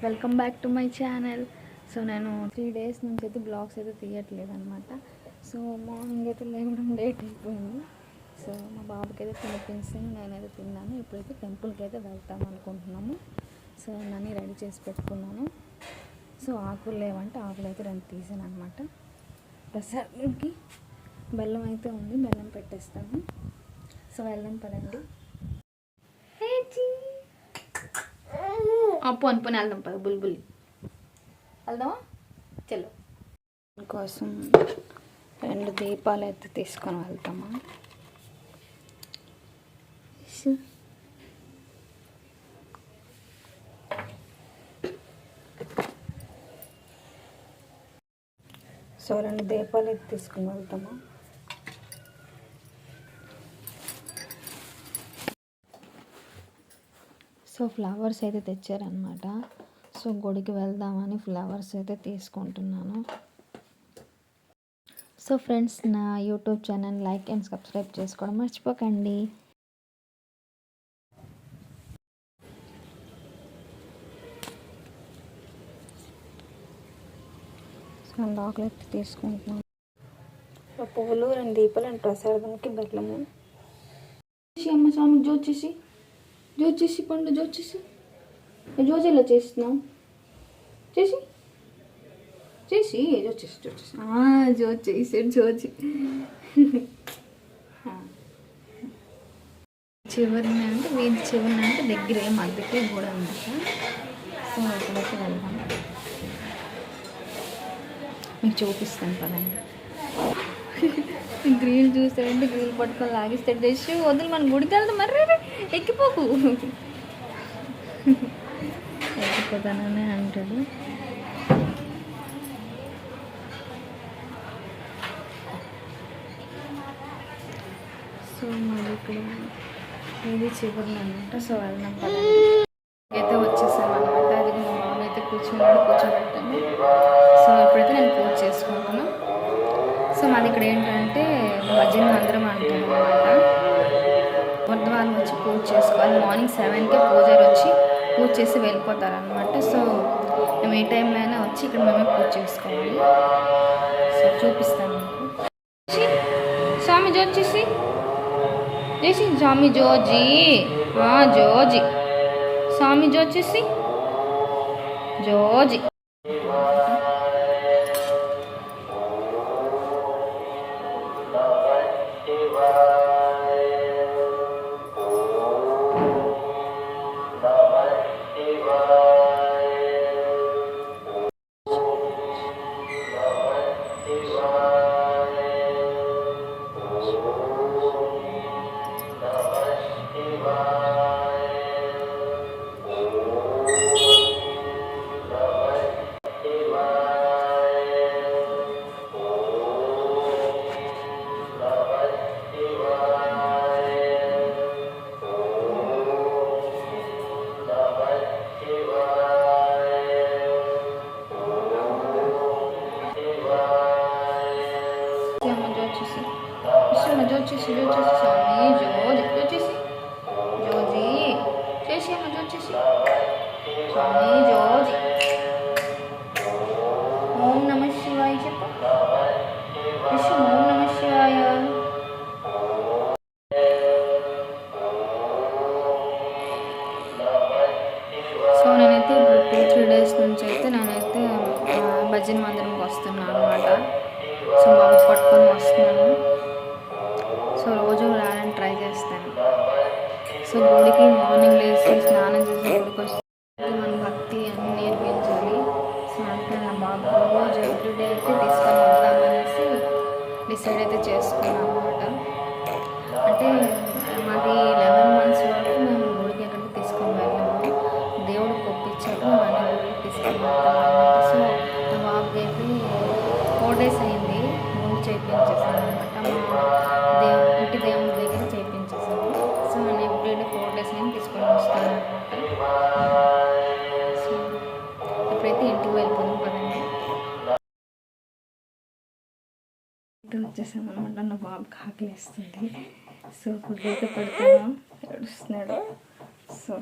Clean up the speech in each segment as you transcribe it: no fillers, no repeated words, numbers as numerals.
Welcome back to my channel. So నేను 3 days నుంచి అయితే బ్లాగ్స్ అయితే తీయట్లేదు అనమాట. సో మార్నింగ్ అయితే లేవడం లేట్ అయిపోయింది. సో మా బాబుకి అయితే తినిపించి నేనైతే తిన్నాను. ఇప్పుడైతే టెంపుల్కి అయితే వెళ్తాం అనుకుంటున్నాము. సో నన్ను రెడీ చేసి పెట్టుకున్నాను. సో ఆకులు లేవంటే ఆకులు అయితే 2 తీసాను అనమాట. ప్రసాదంకి బెల్లం అయితే ఉంది, బెల్లం పెట్టేస్తాము. సో వెళ్దాం పదండి. పోని వెళ్దాం పద బుల్బుల్ వెళ్దామా చలో. కోసం 2 దీపాలు అయితే తీసుకొని వెళ్తామా. సో 2 దీపాలు అయితే తీసుకొని వెళ్తామా. సో ఫ్లవర్స్ అయితే తెచ్చారనమాట. సో గుడికి వెళ్దామని ఫ్లవర్స్ అయితే తీసుకుంటున్నాను. సో ఫ్రెండ్స్, నా YouTube channel like and subscribe చేసుకోవడం మర్చిపోకండి. సో ఆకులు అయితే తీసుకుంటున్నాను. పువ్వులు 2 దీపాలు అండ్ ప్రసాదానికి బెల్లము. అమ్మ స్వామి జోచేసి పండు జోచేసి జోజేలా చేస్తున్నావు చేసి జోచి చివరిన అంటే వీధి చివరిన అంటే దగ్గరే మధ్యకే కూడా అనమాట. సో అక్కడికి వెళ్దాం, మీకు చూపిస్తాను పదండి. గ్రీల్ చూస్తాడంటే గ్రీల్ పట్టుకొని లాగిస్తాడు. డెష్ వదిలి మన గుడికి వెళ్దాం. మర్రే ఎక్కిపోకు, ఎక్కిపోతానని అంటాడు. సో మాది ఇక్కడ ఇది చివరిని అనమాట. సో వెళ్దాం పదండి. అయితే వచ్చేసాం అనమాట. అది మా మామ అయితే కూర్చోబెట్టాను. సో ఇప్పుడైతే నేను పూజ చేసుకుంటున్నాను. సో మాది ఇక్కడ ఏంటంటే భజన మందిరం అంటారు అనమాట. బుధవారం వచ్చి పూజ చేసుకోవాలి. మార్నింగ్ 7కే పూజారి వచ్చి పూజ చేసి వెళ్ళిపోతారనమాట. సో మేము ఏ టైంలో అయినా వచ్చి ఇక్కడ మేమే పూజ చేసుకోవాలి. సో చూపిస్తాను మీకు. స్వామి జోచేసి చేసి స్వామి జోజీ జోజీ స్వామి జోచేసి జోజీ. జోచేసి స్వామి జోచేసి జోజీ చేసి అమ్మ జోచేసి స్వామి జోజీ. ఓం నమ శివాయ చెప్పు. ఓం నమ శివాయ. సో నేనైతే ఇప్పుడు 2-3 days నుంచి అయితే నేనైతే భజన మందిరంకి వస్తున్నాను అనమాట. సో బాబు పట్టుకొని వస్తున్నాను. సో రోజు రావడానికి ట్రై చేస్తాను. సో గుడికి మార్నింగ్ లేచి స్నానం చేసి గుడికి వస్తే మన భక్తి అన్నీ నేర్పించాలి. సో అంటే నా బాబు రోజు ఎవ్రీడే అయితే తీసుకొని వద్దామనేసి డిసైడ్ అయితే చేసుకున్నాను అనమాట. అంటే మాది 11 months వరకు మేము గుడికి ఎక్కడికి తీసుకొని వెళ్ళాము. దేవుడు ఒప్పించాక మన గుడికి తీసుకొని వెళ్తాం అనమాట. సో నా బాబుకి అయితే 4 days అయింది గుడి చేయించేసాను అనమాట. మా ఇంటి దేవుని దగ్గర చేయించేసాను. సో నేను ఎవ్రీడే 4 days నేను తీసుకొని వస్తాను అనమాట. సో ఇప్పుడైతే ఇంటికి వెళ్ళిపోదాం పదండి. వచ్చేసాం అనమాట. నా బాబుకి ఆకలిస్తుంది. సో ఫుడ్ అయితే పెడతాను, ఏడుస్తున్నాడు. సో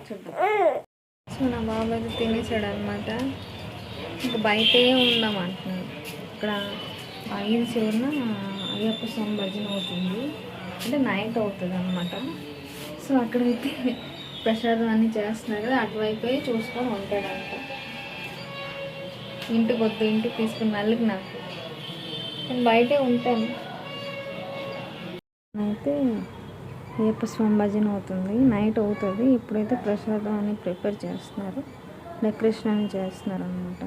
చూద్దాం. సో నా బాబు అయితే తినేసాడు అనమాట. ఇంకా బయటే ఉందామంటున్నాను. ఇక్కడ 5 చివరిన అయ్యప్ప స్వామి భజన అవుతుంది, అంటే నైట్ అవుతుంది అనమాట. సో అక్కడైతే ప్రసాదం అన్నీ చేస్తున్నారు కదా, అటువైపు చూసుకొని ఉంటాడంట. ఇంటికి వద్దు, ఇంటికి తీసుకుని వెళ్ళకి నాకు, నేను బయటే ఉంటాను. అయితే అయ్యప్ప స్వామి భజన అవుతుంది, నైట్ అవుతుంది. ఇప్పుడైతే ప్రసాదం అని ప్రిపేర్ చేస్తున్నారు, డెకరేషన్ అని చేస్తున్నారు అనమాట.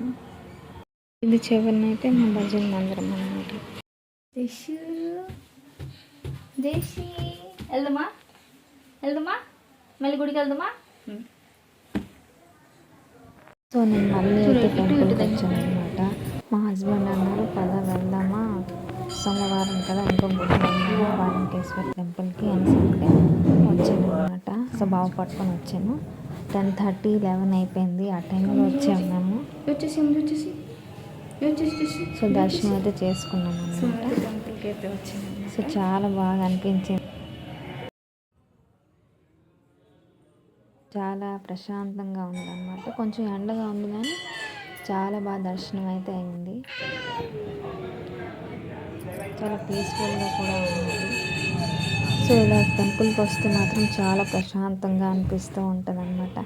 ఇది చివరినైతే మా భజన మందిరం అనమాట. జేషి వెళ్దామా, మళ్ళీ గుడికి వెళ్దామా. సో నేను మళ్ళీ అయితే టెంపుల్కి వచ్చాను అనమాట. మా హస్బెండ్ అన్నారు పద వెళ్దామా, సోమవారం కదా ఇంకో గుడి వెళ్దామా వారంకేశ్వర టెంపుల్కి అని వచ్చాను అనమాట. సో బాబు పట్టుకొని వచ్చాను. 10:30, 11 అయిపోయింది. ఆ టైంలో వచ్చాము మేము. సో దర్శనం అయితే చేసుకున్నాం అనమాట. టెంపుల్కి అయితే వచ్చాను. సో చాలా బాగా అనిపించింది, చాలా ప్రశాంతంగా ఉందన్నమాట. కొంచెం ఎండగా ఉంది కానీ చాలా బాగా దర్శనం అయితే అయింది. చాలా పీస్ఫుల్గా కూడా ఉంది. సో ఇలా టెంపుల్కి వస్తే మాత్రం చాలా ప్రశాంతంగా అనిపిస్తూ ఉంటుంది అనమాట.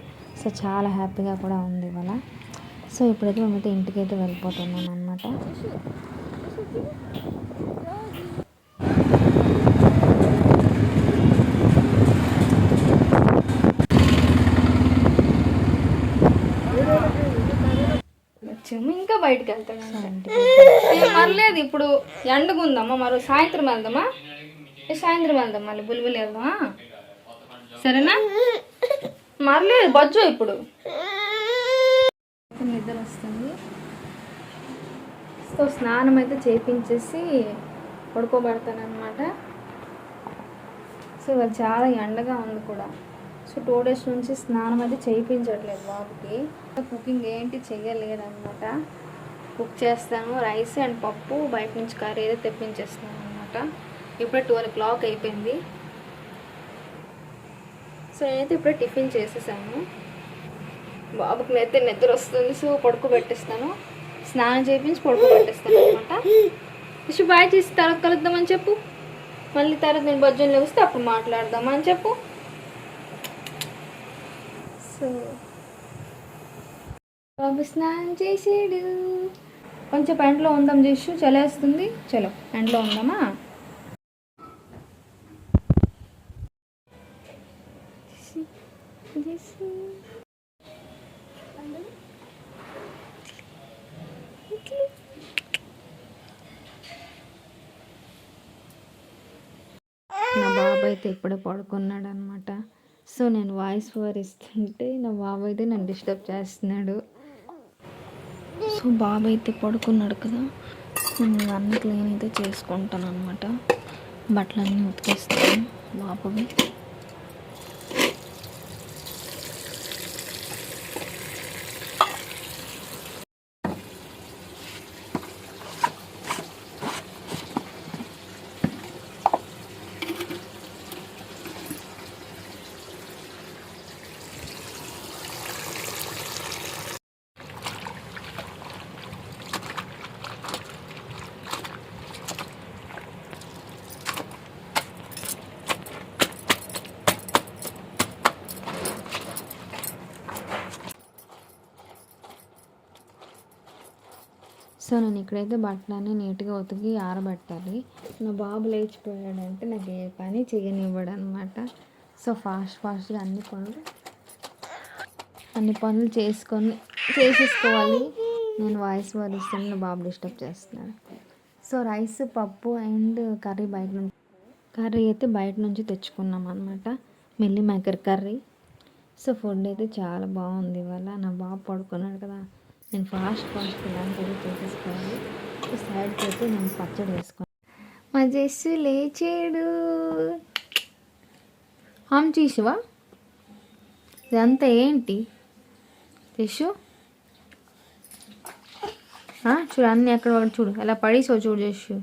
సో చాలా హ్యాపీగా కూడా ఉంది ఇవాళ. సో ఇప్పుడైతే మేమైతే ఇంటికైతే వెళ్ళిపోతున్నాం అనమాట. ఇంకా బయటకు వెళ్తాడు మరలేదు. ఇప్పుడు ఎండగుందమ్మా, మరో సాయంత్రం వెళ్దామా, సాయంత్రం వెళ్దాం, మళ్ళీ బుల్బుల్ వెళ్దామా, సరేనా. మరలేదు బజ్జో, ఇప్పుడు నిద్ర వస్తుంది. సో స్నానం అయితే చేయించేసి పడుకోబెడతానమాట. సో ఇవాళ చాలా ఎండగా ఉంది కూడా. సో 2 days నుంచి స్నానం అయితే చేయించట్లేదు బాబుకి. కుకింగ్ ఏంటి చెయ్యలేదన్నమాట. కుక్ చేస్తాను, రైస్ అండ్ పప్పు, బయట నుంచి కర్రీ అయితే తెప్పించేస్తాను అనమాట. ఇప్పుడే 12 o'clock అయిపోయింది. సో నేనైతే ఇప్పుడే టిఫిన్ చేసేసాను. బాబుకి అయితే నిద్ర వస్తుంది, సో పడుకోబెట్టేస్తాను, స్నానం చేయించి పడుకోబెట్టేస్తాను అనమాట. ఇష్యూ బాయ్ చేసి తర్వాత కలుద్దామని చెప్పు, మళ్ళీ తర్వాత నేను భోజనంలో వస్తే అప్పుడు మాట్లాడదామని చెప్పు. సో బాబు స్నానం చేసాడు. కొంచెం ఎండలో ఉందాం చేసు, చలేస్తుంది. చలో ఎండలో ఉందామా. నా బాబు అయితే ఇప్పుడే పడుకున్నాడు అనమాట. సో నేను వాయిస్ ఓవర్ ఇస్తుంటే నా బాబు అయితే నన్ను డిస్టర్బ్ చేస్తున్నాడు. సో బాబు అయితే పడుకున్నాడు కదా, నేను అన్ని క్లీన్ అయితే చేసుకుంటాను అనమాట. బట్టలన్నీ ఉతికేస్తాను బాబువి. సో నేను ఇక్కడైతే బట్టలన్నీ నీట్గా ఉతికి ఆరబెట్టాలి. నా బాబు లేచిపోయాడంటే నాకు ఏ పని చేయనివ్వడు అనమాట. సో ఫాస్ట్గా అన్ని పనులు చేసేసుకోవాలి. నేను వాయిస్ ఓవర్ ఇస్తాను, నా బాబు డిస్టర్బ్ చేస్తున్నాడు. సో రైస్, పప్పు అండ్ కర్రీ అయితే బయట నుంచి తెచ్చుకున్నాం అనమాట, meal maker curry. So food అయితే చాలా బాగుంది ఇవాళ. నా బాబు పడుకున్నాడు కదా, నేను ఫాస్ట్గా ఇలాంటివి చేసేసుకోవాలి. సో సైడ్కి అయితే నేను పచ్చడి వేసుకోను. మా జస్సు లేచాడు. హామ్ చేసావా? ఇదంతా ఏంటి జస్సు? చూడు అన్నీ ఎక్కడ చూడు, ఎలా పడేసో చూడు జస్సు,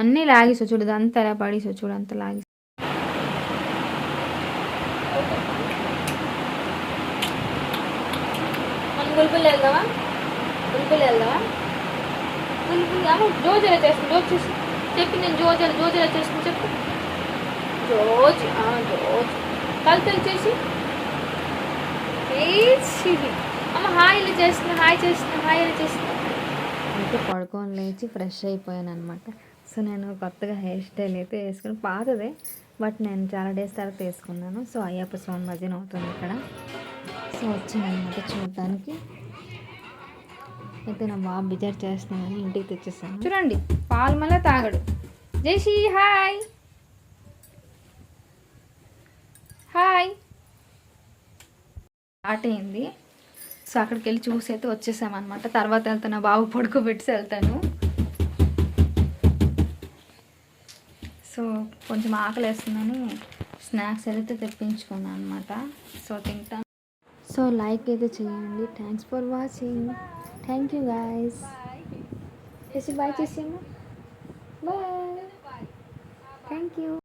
అన్నీ లాగేసో చూడు, ఇదంతా ఎలా పడేసో చూడు, అంత లాగేసి. పులిపుల్లి వెళ్దామా? పులిపుల్లి వెళ్దామా? పులిపుల్లి అమ్మ జోజ్ ఎలా చేస్తుంది? జోజ్ చేసి చెప్పి నేను జోజ్ ఎలా చేస్తుంది చెప్పు. జోజ్ కలుతలు చేసి అమ్మ హాయ్ ఇలా చేస్తున్నా, హాయ్ ఇలా చేస్తున్నా. అయితే పడుకొని లేచి ఫ్రెష్ అయిపోయాను అనమాట. సో నేను కొత్తగా హెయిర్ స్టైల్ అయితే వేసుకుని పాతదే, బట్ నేను చాలా డేస్ తర్వాత వేసుకున్నాను. సో అయ్యప్ప స్వామి భజన అవుతుంది ఇక్కడ. సో వచ్చాను అనమాట చూడటానికి. అయితే నా బాబు బిజర్ చేస్తున్నాను, ఇంటికి తెచ్చేసాను. చూడండి పాలు మళ్ళీ తాగడు. జేషి హాయ్ స్టార్ట్ అయింది. సో అక్కడికి వెళ్ళి చూసి అయితే వచ్చేసామన్నమాట. తర్వాత వెళ్తాను, బాబు పడుకోబెట్టి వెళ్తాను. సో కొంచెం ఆకలి వేస్తుందని స్నాక్స్ అయితే తెప్పించుకున్నాను అనమాట. సో తింటాను. సో లైక్ అయితే చేయండి. Thanks for watching. Thank you guys. చేసి బాయ్ చేసాము. బాయ్. Thank you.